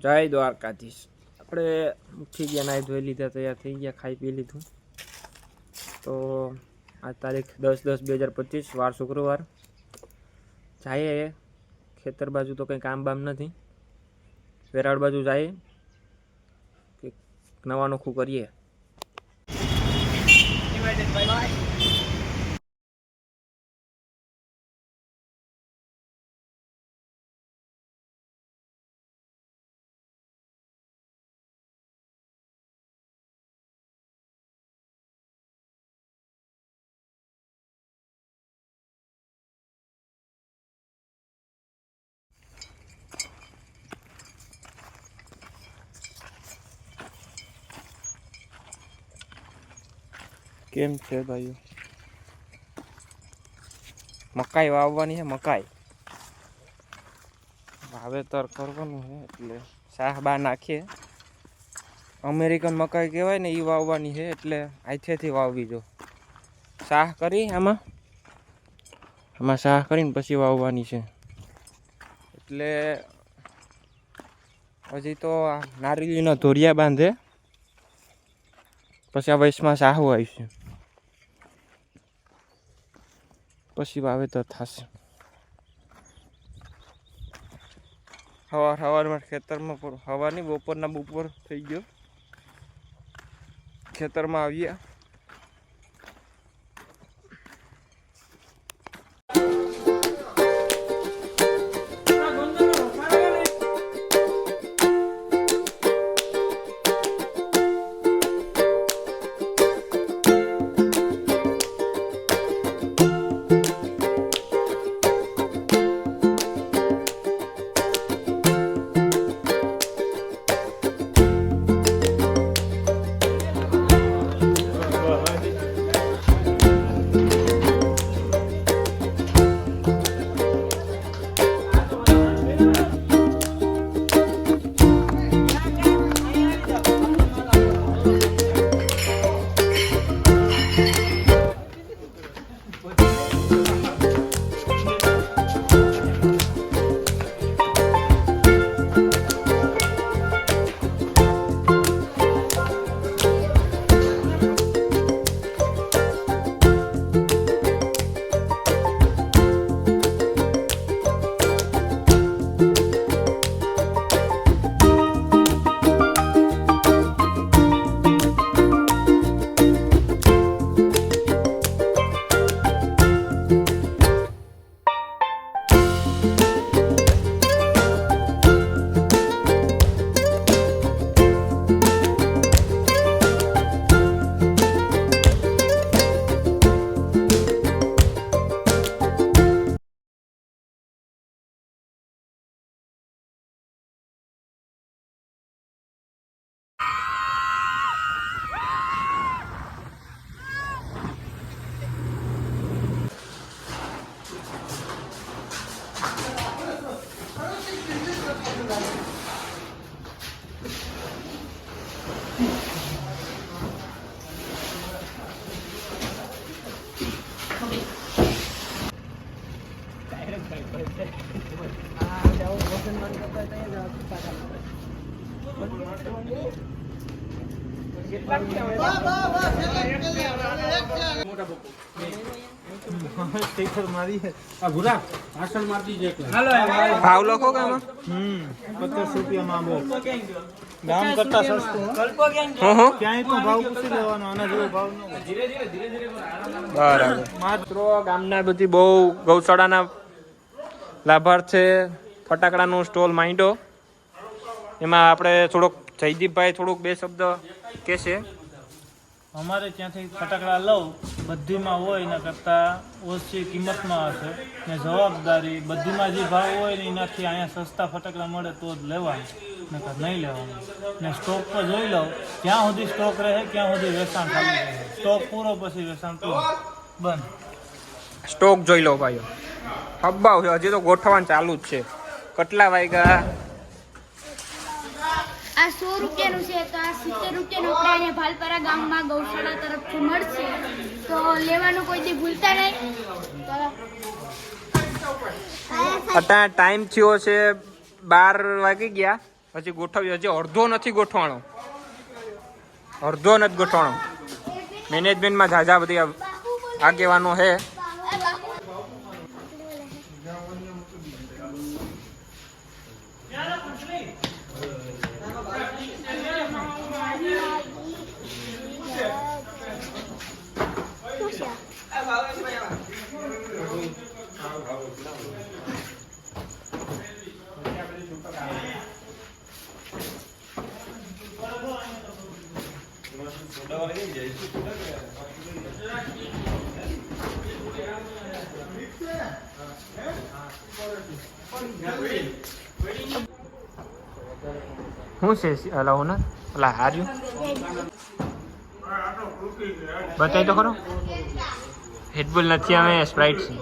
જય દ્વારકાધીશ. આપણે ઉઠી ગયા, નાહી ધોઈ લીધા, તૈયાર થઈ ગયા, ખાઈ પી લીધું. તો આજ તારીખ 10/10/2025 વાર શુક્રવાર. જઈએ ખેતર બાજુ, તો કંઈ કામ બામ નથી. વેરાવળ બાજુ જઈએ, કંઈક નવા નોખું કરીએ. કેમ છે ભાઈઓ? મકાઈ વાવવાની છે. મકાઈ વાવેતર કરવાનું છે, એટલે શાહ બા નાખીએ. અમેરિકન મકાઈ કહેવાય ને, એ વાવવાની છે, એટલે આથેથી વાવવી. જો શાહ કરી આમાં શાહ કરીને પછી વાવવાની છે. એટલે હજી તો નારિયેળીના ધોરિયા બાંધે, પછી આ વયસમાં શાહુ આવીશે, પછી વાવેતર થશે. સવારમાં ખેતરમાં સવારની બપોરના બપોર થઈ ગયો. ખેતરમાં આવીએ. ભાવ લખો કે આમાં 50 રૂપિયામાં દામ કરતા સસ્તું. ક્યાંય તો ભાવ પૂછી લેવાનો, આના જેવો ભાવ ન હોય. બરાબર. મિત્રો ગામના બધી બહુ ગૌશાળાના લાભાર્થ છે. ફટાકડાનો સ્ટોલ માંડ્યો, એમાં આપણે થોડોક જયદીપભાઈ થોડુંક બે શબ્દ કહેશે. અમારે ત્યાંથી ફટાકડા લઉં, બધીમાં હોય એના કરતાં ઓછી કિંમતમાં હશે ને જવાબદારી બધીમાં જે ભાવ હોય ને એનાથી અહીંયા સસ્તા ફટાકડા મળે તો જ લેવાનું, નકર નહીં લેવાનું. ને સ્ટોક પર જોઈ લઉં, જ્યાં સુધી સ્ટોક રહે ત્યાં સુધી વેચાણ ચાલુ રહે. સ્ટોક પૂરો પછી વેચાણ પૂરો બંધ. સ્ટોક જોઈ લો ભાઈઓ. હબ્બાવ છે, હજી તો ગોઠવવાનું ચાલુ જ છે. કેટલા વાગ્યા? આ 100 રૂપિયાનું છે, તો આ 70 રૂપિયાનું આપણે અહીંયા ભાલપરા ગામમાં ગૌશાળા તરફથી મળશે, તો લેવાનું કોઈ દી ભૂલતા નહીં. અત્યારે ટાઈમ થયો છે 12 વાગી ગયા. પછી ગોઠવ્યો, હજી અડધો નથી ગોઠવાણો, અડધો નથી ગોઠવાણો. મેનેજમેન્ટમાં ઝાઝા બધી આગેવાનો છે. શું છે અલા હું અલા હાર્યું બતાવી તો ખરો. હેડબુલ નથી, અમે સ્પ્રાઇટ છે.